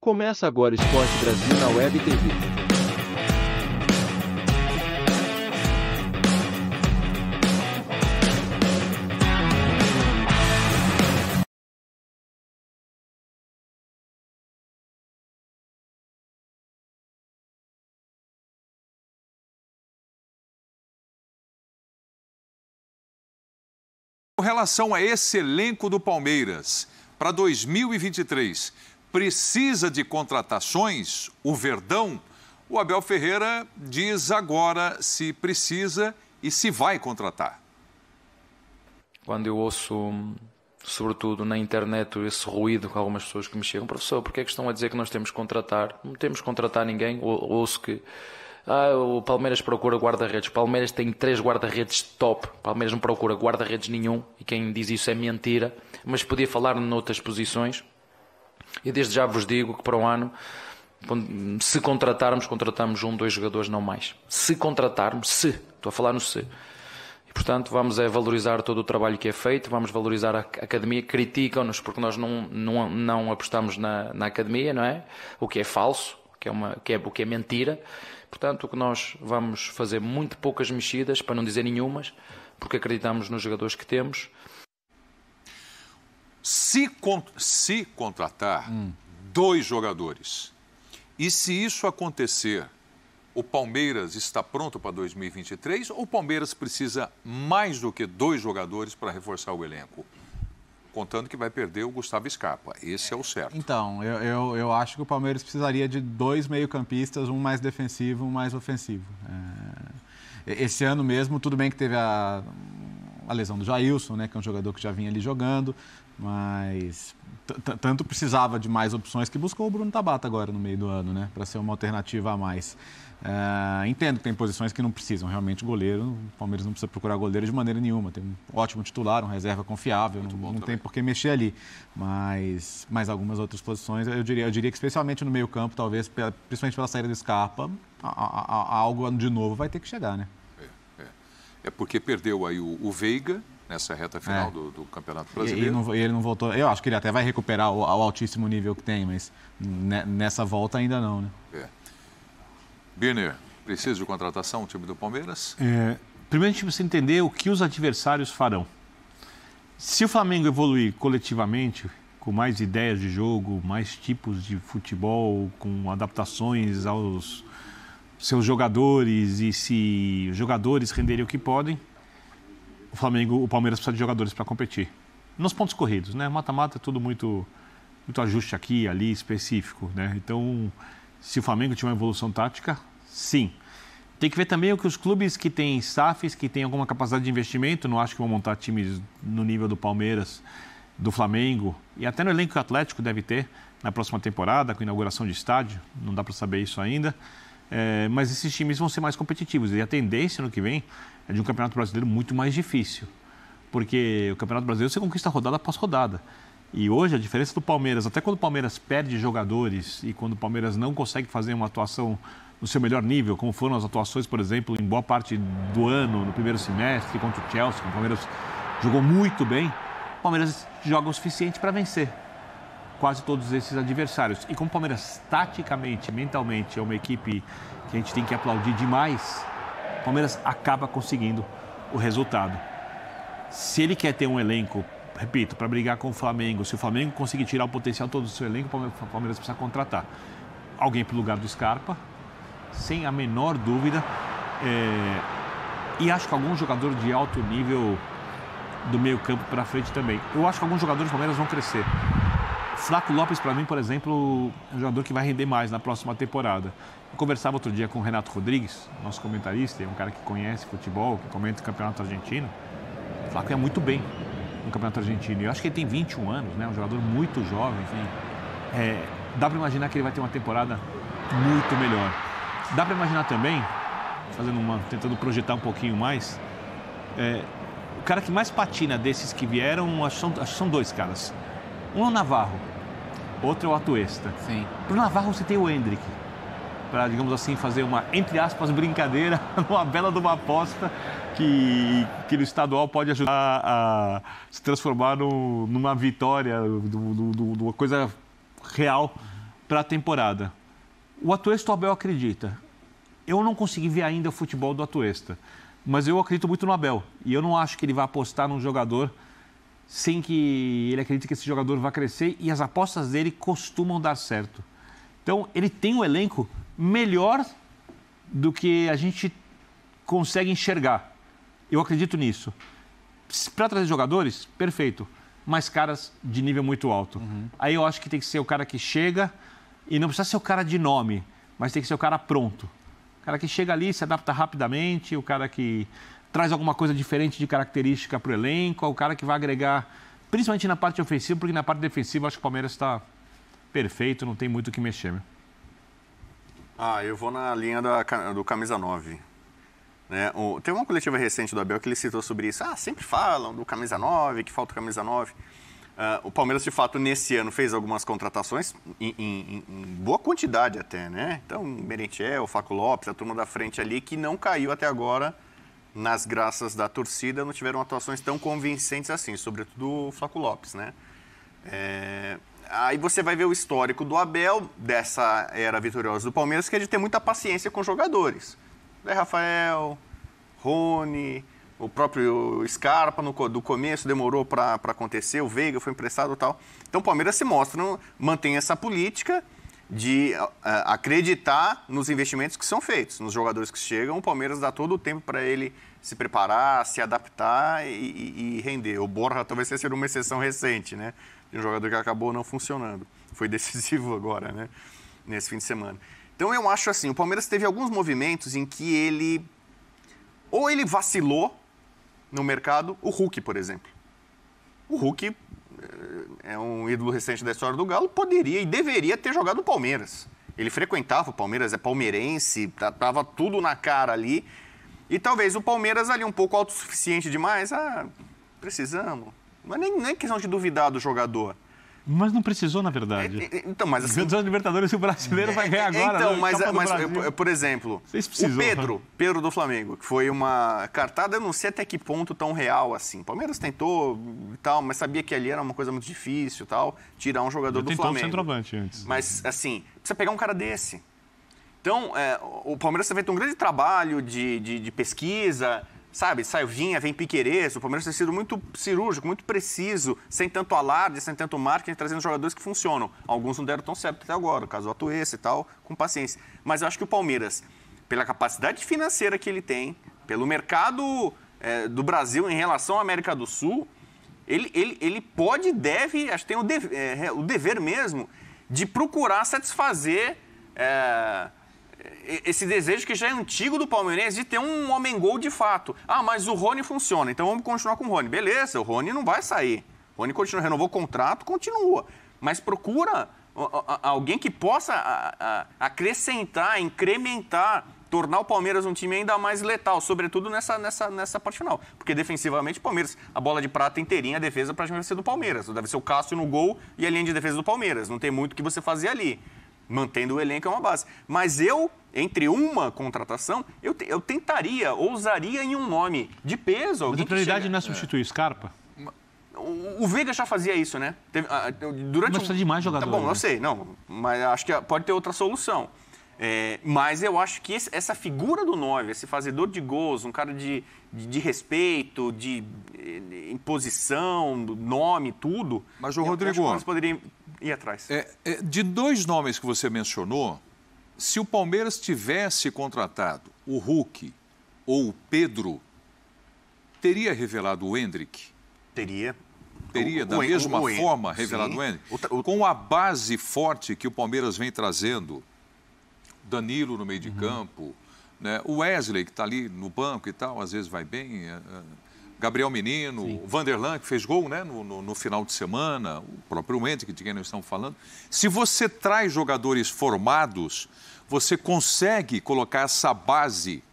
Começa agora Esporte Brasil na Web TV. Com relação a esse elenco do Palmeiras, para 2023, precisa de contratações? O Verdão? O Abel Ferreira diz agora se precisa e se vai contratar. Quando eu ouço, sobretudo na internet, esse ruído com algumas pessoas que me chegam, professor, porque é que estão a dizer que nós temos que contratar? Não temos que contratar ninguém. Ouço que o Palmeiras procura guarda-redes. O Palmeiras tem 3 guarda-redes top. O Palmeiras não procura guarda-redes nenhum. E quem diz isso é mentira. Mas podia falar noutras posições. E desde já vos digo que para o ano, se contratamos 1, 2 jogadores, não mais. Se contratarmos, estou a falar no se. E portanto vamos valorizar todo o trabalho que é feito, vamos valorizar a academia. Criticam-nos porque nós não apostamos na academia, não é? O que é falso, o que é mentira. Portanto, o que nós vamos fazer muito poucas mexidas, para não dizer nenhumas, porque acreditamos nos jogadores que temos. Se contratar 2 jogadores, e se isso acontecer, o Palmeiras está pronto para 2023 ou o Palmeiras precisa mais do que 2 jogadores para reforçar o elenco? Contando que vai perder o Gustavo Scarpa. Esse é o certo. Então, eu acho que o Palmeiras precisaria de 2 meio-campistas, um mais defensivo, um mais ofensivo. Esse ano mesmo, tudo bem que teve a lesão do Jailson, né, que é um jogador que já vinha ali jogando, mas tanto precisava de mais opções que buscou o Bruno Tabata agora no meio do ano, né, para ser uma alternativa a mais. Entendo que tem posições que não precisam realmente goleiro. O Palmeiras não precisa procurar goleiro de maneira nenhuma. Tem um ótimo titular, um reserva confiável, não tem por que mexer ali. Mas algumas outras posições, eu diria que especialmente no meio-campo, talvez, principalmente pela saída do Scarpa, algo de novo vai ter que chegar, né? É porque perdeu aí o Veiga nessa reta final do Campeonato Brasileiro. E ele não voltou. Eu acho que ele até vai recuperar o altíssimo nível que tem, mas nessa volta ainda não, né? Birner, precisa de contratação o time do Palmeiras? Primeiro a gente precisa entender o que os adversários farão. Se o Flamengo evoluir coletivamente, com mais ideias de jogo, mais tipos de futebol, com adaptações aos seus jogadores, e se os jogadores renderem o que podem, o Palmeiras precisa de jogadores para competir. Nos pontos corridos, né? Mata-mata é tudo muito ajuste aqui e ali específico, né? Então, se o Flamengo tiver uma evolução tática, sim. Tem que ver também o que os clubes que têm staffs, que têm alguma capacidade de investimento, não acho que vão montar times no nível do Palmeiras, do Flamengo, e até no elenco Atlético deve ter na próxima temporada, com inauguração de estádio, não dá para saber isso ainda, mas esses times vão ser mais competitivos, e a tendência no que vem é de um Campeonato Brasileiro muito mais difícil, porque o Campeonato Brasileiro você conquista rodada após rodada. E hoje a diferença do Palmeiras, até quando o Palmeiras perde jogadores e quando o Palmeiras não consegue fazer uma atuação no seu melhor nível, como foram as atuações, por exemplo, em boa parte do ano, no primeiro semestre, contra o Chelsea, que o Palmeiras jogou muito bem, o Palmeiras joga o suficiente para vencer quase todos esses adversários. E como o Palmeiras, taticamente, mentalmente, é uma equipe que a gente tem que aplaudir demais, o Palmeiras acaba conseguindo o resultado. Se ele quer ter um elenco, repito, para brigar com o Flamengo, se o Flamengo conseguir tirar o potencial todo do seu elenco, o Palmeiras precisa contratar alguém para o lugar do Scarpa, sem a menor dúvida, e acho que algum jogador de alto nível do meio campo para frente também. Eu acho que alguns jogadores do Palmeiras vão crescer. Flaco Lopes, para mim, por exemplo, é um jogador que vai render mais na próxima temporada. Eu conversava outro dia com o Renato Rodrigues, nosso comentarista, é um cara que conhece futebol, que comenta o Campeonato Argentino. O Flaco é muito bem no Campeonato Argentino. Eu acho que ele tem 21 anos, né? Um jogador muito jovem, enfim. Dá para imaginar que ele vai ter uma temporada muito melhor. Dá para imaginar também, tentando projetar um pouquinho mais, o cara que mais patina desses que vieram, acho que são 2 caras. Um é o Navarro, outro é o Atuesta. Sim. Para o Navarro você tem o Endrick, para, digamos assim, fazer uma, entre aspas, brincadeira, uma bela de uma aposta que no estadual pode ajudar a se transformar numa vitória, de uma coisa real para a temporada. O Atuesta, o Abel acredita. Eu não consegui ver ainda o futebol do Atuesta, mas eu acredito muito no Abel. E eu não acho que ele vai apostar num jogador sem que ele acredite que esse jogador vai crescer, e as apostas dele costumam dar certo. Então, ele tem um elenco melhor do que a gente consegue enxergar. Eu acredito nisso. Para trazer jogadores, perfeito. Mas caras de nível muito alto. Aí eu acho que tem que ser o cara que chega, e não precisa ser o cara de nome, mas tem que ser o cara pronto. O cara que chega ali, se adapta rapidamente, o cara que traz alguma coisa diferente de característica para o elenco, o cara que vai agregar, principalmente na parte ofensiva, porque na parte defensiva acho que o Palmeiras está perfeito, não tem muito o que mexer. Meu. Eu vou na linha do camisa 9. Né? Tem uma coletiva recente do Abel que ele citou sobre isso. Sempre falam do camisa 9, que falta o camisa 9. O Palmeiras, de fato, nesse ano fez algumas contratações, em boa quantidade até, né? Então, Merentiel, Flaco Lopes, a turma da frente ali, que não caiu até agora nas graças da torcida, não tiveram atuações tão convincentes assim, sobretudo o Flaco Lopes, né? Aí você vai ver o histórico do Abel, dessa era vitoriosa do Palmeiras, que é de ter muita paciência com jogadores. Zé Rafael, Rony, o próprio Scarpa, do começo, demorou para acontecer, o Veiga foi emprestado e tal. Então o Palmeiras se mostra, mantém essa política de acreditar nos investimentos que são feitos, nos jogadores que chegam. O Palmeiras dá todo o tempo para ele se preparar, se adaptar e render. O Borja talvez tenha sido uma exceção recente, né? De um jogador que acabou não funcionando. Foi decisivo agora, né? Nesse fim de semana. Então eu acho assim, o Palmeiras teve alguns movimentos em que ele vacilou no mercado. O Hulk, por exemplo. O Hulk é um ídolo recente da história do Galo, poderia e deveria ter jogado no Palmeiras. Ele frequentava o Palmeiras, é palmeirense, tava tudo na cara ali. E talvez o Palmeiras ali um pouco autossuficiente demais. Precisamos. Mas nem é questão de duvidar do jogador. Mas não precisou, na verdade. Então, mas assim... Os Libertadores, o brasileiro vai ganhar agora. Então, mas por exemplo, o Pedro do Flamengo, que foi uma cartada, eu não sei até que ponto tão real assim. O Palmeiras tentou e tal, mas sabia que ali era uma coisa muito difícil e tal, tirar um jogador do Flamengo. Tentou um centroavante antes. Mas, assim, precisa pegar um cara desse. Então, o Palmeiras tem feito um grande trabalho de pesquisa... Sabe, vinha, vem Piquerez, o Palmeiras tem sido muito cirúrgico, muito preciso, sem tanto alarde, sem tanto marketing, trazendo jogadores que funcionam. Alguns não deram tão certo até agora, o caso do Atuesta e tal, com paciência. Mas eu acho que o Palmeiras, pela capacidade financeira que ele tem, pelo mercado do Brasil em relação à América do Sul, ele pode e deve, acho que tem o dever mesmo, de procurar satisfazer... esse desejo que já é antigo do palmeirense de ter um homem-gol de fato. Mas o Rony funciona, então vamos continuar com o Rony. Beleza, o Rony não vai sair. O Rony continua, renovou o contrato, continua. Mas procura alguém que possa acrescentar, incrementar, tornar o Palmeiras um time ainda mais letal, sobretudo nessa parte final. Porque defensivamente o Palmeiras, a bola de prata inteirinha, a defesa praticamente vai ser do Palmeiras. Deve ser o Cássio no gol e a linha de defesa do Palmeiras. Não tem muito o que você fazer ali. Mantendo o elenco é uma base. Mas entre uma contratação, eu tentaria, ousaria em um nome de peso. Mas a prioridade não é substituir Scarpa? O Veiga já fazia isso, né? Mas precisa de mais jogadores. Tá bom, eu sei, mas acho que pode ter outra solução. Mas eu acho que essa figura do 9, esse fazedor de gols, um cara de respeito, de imposição, nome, tudo... Mas, Rodrigo... Nós poderíamos ir atrás. De dois nomes que você mencionou, se o Palmeiras tivesse contratado o Hulk ou o Pedro, teria revelado o Endrick? Teria. Teria, da mesma forma, revelado o Endrick? Com a base forte que o Palmeiras vem trazendo, Danilo no meio de campo, né? O Wesley, que está ali no banco e tal, às vezes vai bem, Gabriel Menino, o Vanderlan, que fez gol, né, no final de semana, o próprio Endrick, de quem nós estamos falando. Se você traz jogadores formados, você consegue colocar essa base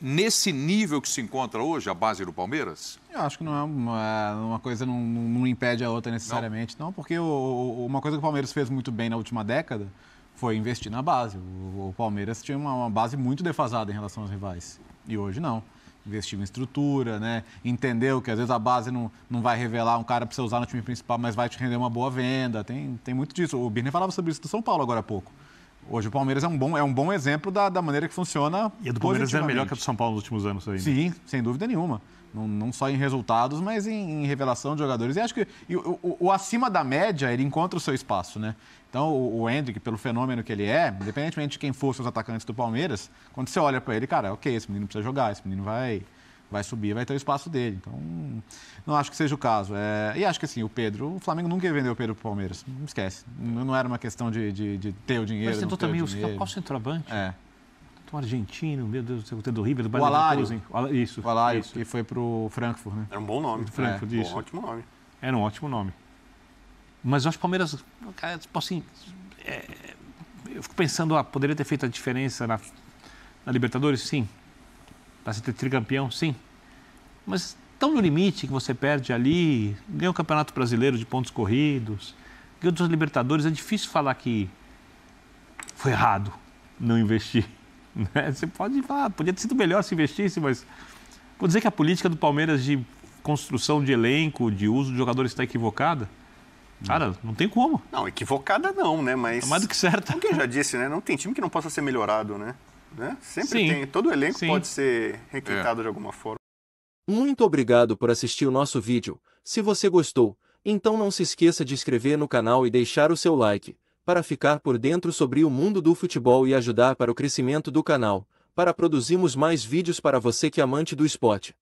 nesse nível que se encontra hoje, a base do Palmeiras? Eu acho que não é uma coisa não impede a outra necessariamente, não, porque uma coisa que o Palmeiras fez muito bem na última década foi investir na base. O Palmeiras tinha uma base muito defasada em relação aos rivais, e hoje não. investiu em estrutura, né? Entendeu que às vezes a base não vai revelar um cara para você usar no time principal, mas vai te render uma boa venda. Tem muito disso. O Birner falava sobre isso do São Paulo agora há pouco. Hoje o Palmeiras é um bom exemplo da maneira que funciona. E a do Palmeiras é melhor que a do São Paulo nos últimos anos ainda. Sim, sem dúvida nenhuma. Não só em resultados, mas em revelação de jogadores. E acho que o acima da média, ele encontra o seu espaço, né? Então, o Endrick, pelo fenômeno que ele é, independentemente de quem fosse os atacantes do Palmeiras, quando você olha para ele, cara, ok, esse menino precisa jogar, esse menino vai subir, vai ter o espaço dele. Então, não acho que seja o caso. E acho que, assim, o Flamengo nunca ia vender o Pedro pro Palmeiras. Não esquece. Não era uma questão de ter o dinheiro. Mas tentou também qual centroavante? Um argentino, meu Deus do céu, o do River, do Bayern Leverkusen. Isso. O Alário, que foi pro Frankfurt, né? Era um bom nome. Frankfurt, isso. Um ótimo nome. Era um ótimo nome. Mas eu acho que o Palmeiras, cara, assim, eu fico pensando, poderia ter feito a diferença na Libertadores? Sim. Para ser tricampeão? Sim. Mas tão no limite que você perde ali, ganha o Campeonato Brasileiro de pontos corridos, ganha dos Libertadores, é difícil falar que foi errado não investir. Né? Você pode falar, podia ter sido melhor se investisse, mas vou dizer que a política do Palmeiras de construção de elenco, de uso de jogadores está equivocada. Cara, não tem como. Não, equivocada não, né? Mas é mais do que certa. Como eu já disse, né? Não tem time que não possa ser melhorado, né? Sempre tem. Todo elenco pode ser requintado de alguma forma. Muito obrigado por assistir o nosso vídeo. Se você gostou, então não se esqueça de inscrever no canal e deixar o seu like, para ficar por dentro sobre o mundo do futebol e ajudar para o crescimento do canal, para produzirmos mais vídeos para você que é amante do esporte.